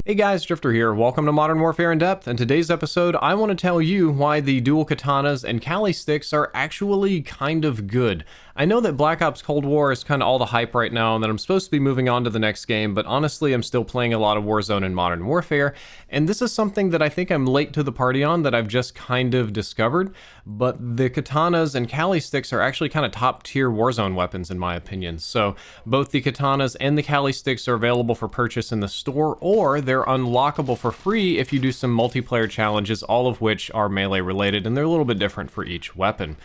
Hey guys, Drifter here. Welcome to Modern Warfare in Depth. In today's episode, I want to tell you why the dual katanas and Kali sticks are actually kind of good. I know that Black Ops Cold War is kind of all the hype right now and that I'm supposed to be moving on to the next game, but honestly, I'm still playing a lot of Warzone and Modern Warfare, and this is something that I think I'm late to the party on that I've just kind of discovered, but the katanas and Kali sticks are actually kind of top tier Warzone weapons in my opinion. So both the katanas and the Kali sticks are available for purchase in the store, or they're unlockable for free if you do some multiplayer challenges, all of which are melee related, and they're a little bit different for each weapon.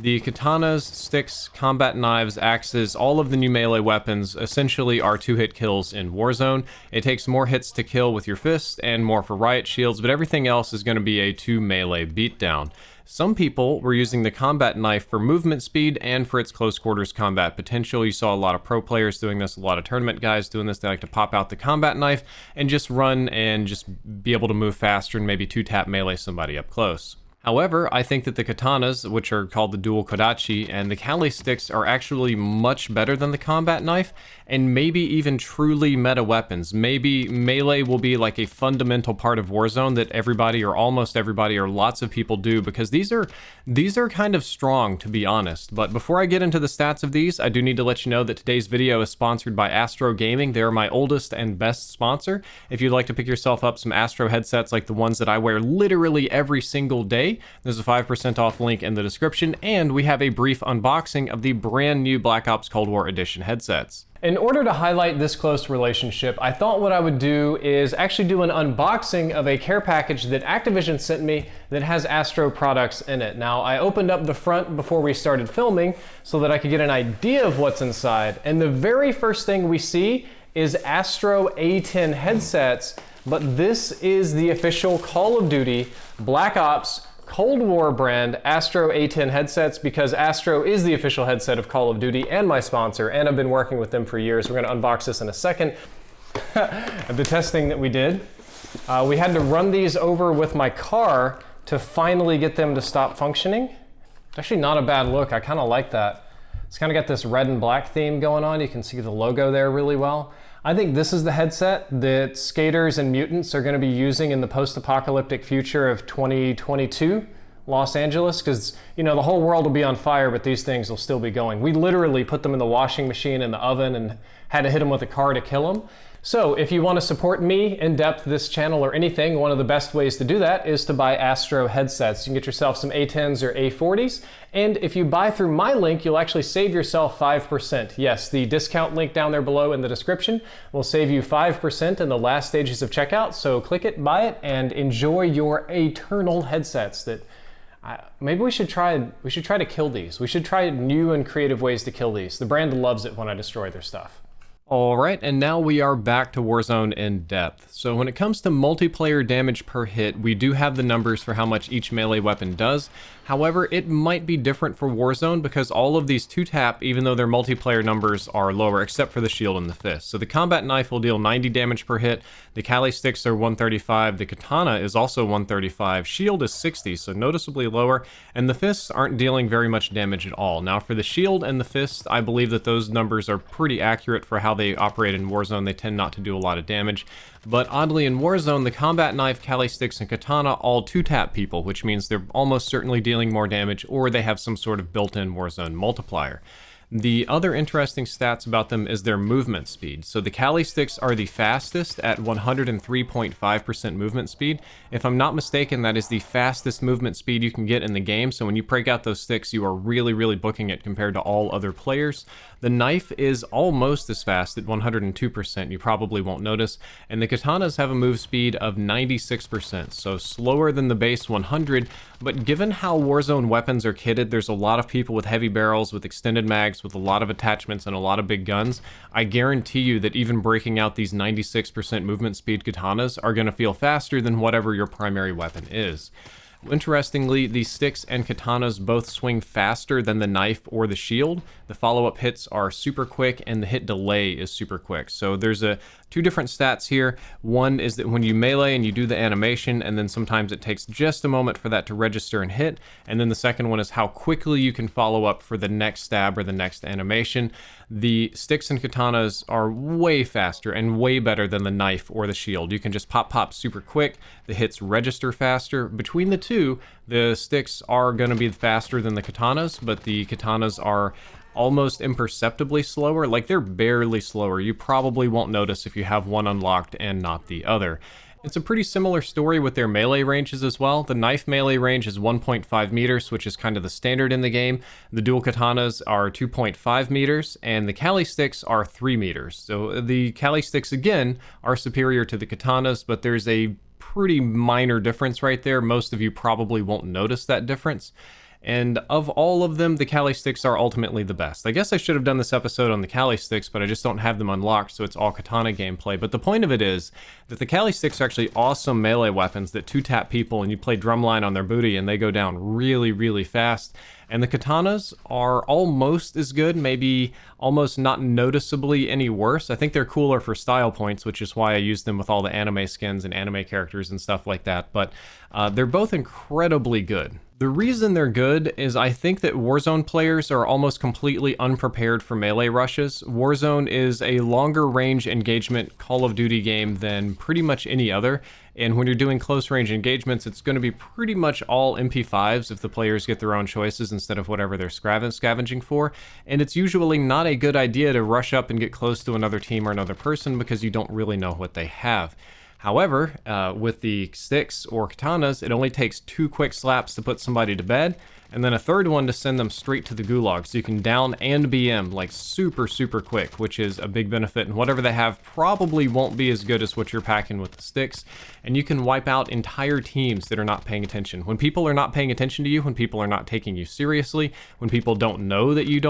The katanas, sticks, combat knives, axes, all of the new melee weapons essentially are 2-hit kills in Warzone. It takes more hits to kill with your fist and more for riot shields, but everything else is going to be a 2 melee beatdown. Some people were using the combat knife for movement speed and for its close quarters combat potential. You saw a lot of pro players doing this, a lot of tournament guys doing this. They like to pop out the combat knife and just run and just be able to move faster and maybe 2-tap melee somebody up close. However, I think that the katanas, which are called the Dual Kodachi, and the Kali sticks are actually much better than the combat knife, and maybe even truly meta weapons. Maybe melee will be like a fundamental part of Warzone that everybody or almost everybody or lots of people do, because these are kind of strong, to be honest. But before I get into the stats of these, I do need to let you know that today's video is sponsored by Astro Gaming. They're my oldest and best sponsor. If you'd like to pick yourself up some Astro headsets like the ones that I wear literally every single day, there's a 5% off link in the description, and we have a brief unboxing of the brand new Black Ops Cold War Edition headsets. In order to highlight this close relationship, I thought what I would do is actually do an unboxing of a care package that Activision sent me that has Astro products in it. Now, I opened up the front before we started filming so that I could get an idea of what's inside, and the very first thing we see is Astro A10 headsets, but this is the official Call of Duty Black Ops Cold War brand Astro A10 headsets, because Astro is the official headset of Call of Duty and my sponsor, and I've been working with them for years. We're going to unbox this in a second. The testing that we did, we had to run these over with my car to finally get them to stop functioning. It's actually not a bad look. I kind of like that. It's kind of got this red and black theme going on. You can see the logo there really well. I think this is the headset that skaters and mutants are going to be using in the post-apocalyptic future of 2022 Los Angeles, because, you know, the whole world will be on fire, but these things will still be going. We literally put them in the washing machine in the oven and had to hit them with a car to kill them. So if you want to support me, In Depth, this channel, or anything, one of the best ways to do that is to buy Astro headsets. You can get yourself some A10s or A40s, and if you buy through my link, you'll actually save yourself 5%. Yes, the discount link down there below in the description will save you 5% in the last stages of checkout, so click it, buy it, and enjoy your eternal headsets that maybe we should try to kill these. We should try new and creative ways to kill these. The brand loves it when I destroy their stuff. Alright, and now we are back to Warzone in Depth. So when it comes to multiplayer damage per hit, we do have the numbers for how much each melee weapon does. However, it might be different for Warzone because all of these 2-tap, even though their multiplayer numbers are lower, except for the shield and the fist. So the combat knife will deal 90 damage per hit, the Kali sticks are 135, the katana is also 135, shield is 60, so noticeably lower, and the fists aren't dealing very much damage at all. Now for the shield and the fist, I believe that those numbers are pretty accurate for how they operate in Warzone. They tend not to do a lot of damage. But oddly in Warzone, the combat knife, Kali sticks, and katana all 2-tap people, which means they're almost certainly dealing more damage, or they have some sort of built-in Warzone multiplier. The other interesting stats about them is their movement speed. So the Kali sticks are the fastest at 103.5% movement speed. If I'm not mistaken, that is the fastest movement speed you can get in the game. So when you break out those sticks, you are really booking it compared to all other players. The knife is almost as fast at 102%. You probably won't notice. And the katanas have a move speed of 96%, so slower than the base 100. But given how Warzone weapons are kitted, there's a lot of people with heavy barrels, with extended mags, with a lot of attachments and a lot of big guns. I guarantee you that even breaking out these 96% movement speed katanas are going to feel faster than whatever your primary weapon is. Interestingly, the sticks and katanas both swing faster than the knife or the shield. The follow-up hits are super quick and the hit delay is super quick. So there's a two different stats here. One is that when you melee and you do the animation, and then sometimes it takes just a moment for that to register and hit. And then the second one is how quickly you can follow up for the next stab or the next animation. The sticks and katanas are way faster and way better than the knife or the shield. You can just pop super quick. The hits register faster. Between the two, the sticks are going to be faster than the katanas, but the katanas are almost imperceptibly slower. Like, they're barely slower. You probably won't notice if you have one unlocked and not the other. It's a pretty similar story with their melee ranges as well. The knife melee range is 1.5 meters, which is kind of the standard in the game. The dual katanas are 2.5 meters, and the Kali sticks are 3 meters. So the Kali sticks, again, are superior to the katanas, but there's a pretty minor difference right there. Most of you probably won't notice that difference. And of all of them, the Kali sticks are ultimately the best. I guess I should have done this episode on the Kali sticks, but I just don't have them unlocked, so it's all katana gameplay. But the point of it is that the Kali sticks are actually awesome melee weapons that two-tap people, and you play drumline on their booty, and they go down really fast. And the katanas are almost as good, maybe almost not noticeably any worse. I think they're cooler for style points, which is why I use them with all the anime skins and anime characters and stuff like that. But they're both incredibly good. The reason they're good is I think that Warzone players are almost completely unprepared for melee rushes. Warzone is a longer range engagement Call of Duty game than pretty much any other. And when you're doing close range engagements, it's going to be pretty much all MP5s if the players get their own choices instead of whatever they're scavenging for. And it's usually not a good idea to rush up and get close to another team or another person because you don't really know what they have. However, with the sticks or katanas, it only takes 2 quick slaps to put somebody to bed, and then a third one to send them straight to the gulag. So you can down and BM like super quick, which is a big benefit. And whatever they have probably won't be as good as what you're packing with the sticks. And you can wipe out entire teams that are not paying attention. When people are not paying attention to you, when people are not taking you seriously, when people don't know that you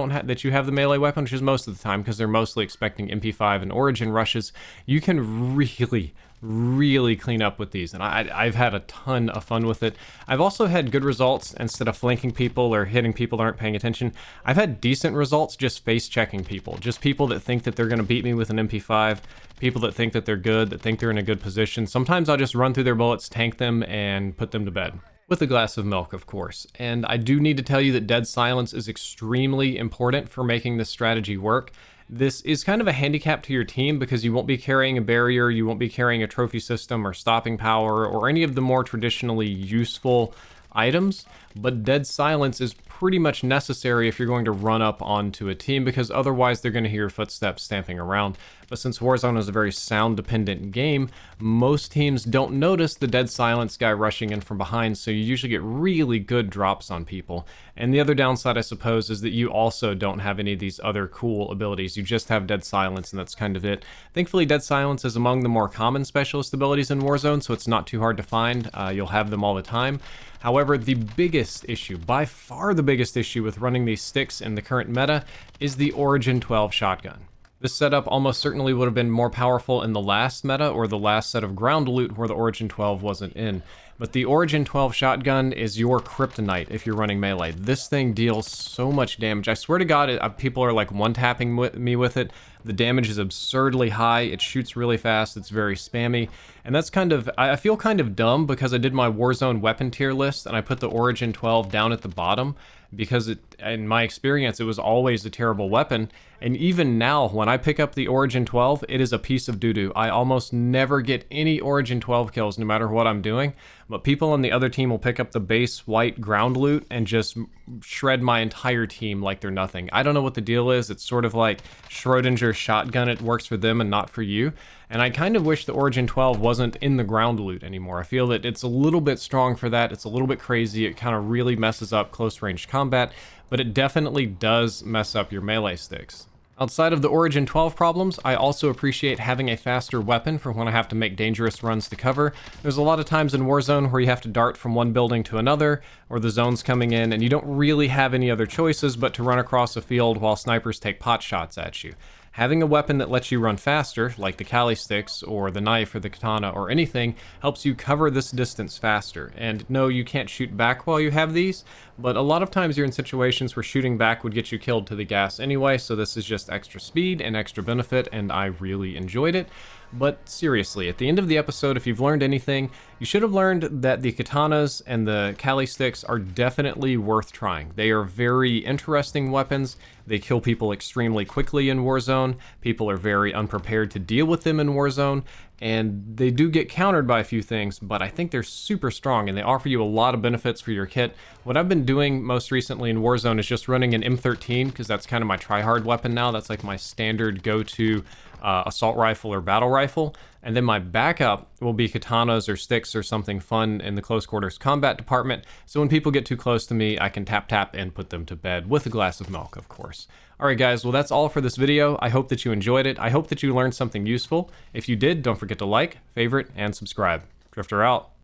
have the melee weapon, which is most of the time because they're mostly expecting MP5 and Origin rushes, you can really clean up with these, and I've had a ton of fun with it. I've also had good results instead of flanking people or hitting people that aren't paying attention. I've had decent results just face checking people, just people that think that they're going to beat me with an MP5, people that think that they're good, that think they're in a good position. Sometimes I'll just run through their bullets, tank them, and put them to bed. With a glass of milk, of course. And I do need to tell you that dead silence is extremely important for making this strategy work. This is kind of a handicap to your team because you won't be carrying a barrier, you won't be carrying a trophy system or stopping power or any of the more traditionally useful items, but dead silence is pretty much necessary if you're going to run up onto a team because otherwise they're going to hear your footsteps stamping around. But since Warzone is a very sound dependent game, most teams don't notice the dead silence guy rushing in from behind, so you usually get really good drops on people. And the other downside, I suppose, is that you also don't have any of these other cool abilities. You just have dead silence, and that's kind of it. Thankfully, dead silence is among the more common specialist abilities in Warzone, so it's not too hard to find. You'll have them all the time. However, the biggest issue, by far the biggest issue with running these sticks in the current meta, is the Origin 12 shotgun. This setup almost certainly would have been more powerful in the last meta or the last set of ground loot where the Origin 12 wasn't in. But the Origin 12 shotgun is your kryptonite if you're running melee. This thing deals so much damage. I swear to God, people are like one-tapping me with it. The damage is absurdly high. It shoots really fast. It's very spammy. And that's kind of, I feel kind of dumb because I did my Warzone weapon tier list and I put the Origin 12 down at the bottom because in my experience, it was always a terrible weapon. And even now, when I pick up the Origin 12, it is a piece of doo-doo. I almost never get any Origin 12 kills, no matter what I'm doing. But people on the other team will pick up the base white ground loot and just shred my entire team like they're nothing. I don't know what the deal is. It's sort of like Schrodinger's shotgun. It works for them and not for you. And I kind of wish the Origin 12 wasn't in the ground loot anymore. I feel that it's a little bit strong for that. It's a little bit crazy. It kind of really messes up close range combat, but it definitely does mess up your melee sticks. Outside of the Origin 12 problems, I also appreciate having a faster weapon for when I have to make dangerous runs to cover. There's a lot of times in Warzone where you have to dart from one building to another, or the zone's coming in, and you don't really have any other choices but to run across a field while snipers take pot shots at you. Having a weapon that lets you run faster, like the Kali sticks or the knife or the katana or anything, helps you cover this distance faster. And no, you can't shoot back while you have these, but a lot of times you're in situations where shooting back would get you killed to the gas anyway, so this is just extra speed and extra benefit, and I really enjoyed it. But seriously, at the end of the episode, if you've learned anything, you should have learned that the katanas and the Kali sticks are definitely worth trying. They are very interesting weapons. They kill people extremely quickly in Warzone. People are very unprepared to deal with them in Warzone, and they do get countered by a few things, but I think they're super strong and they offer you a lot of benefits for your kit. What I've been doing most recently in Warzone is just running an M13, because that's kind of my try-hard weapon now. That's like my standard go-to assault rifle or battle rifle, and then my backup will be katanas or sticks or something fun in the close quarters combat department, so when people get too close to me, I can tap and put them to bed with a glass of milk, of course. Alright guys, well that's all for this video. I hope that you enjoyed it. I hope that you learned something useful. If you did, don't forget to like, favorite, and subscribe. Drifter out.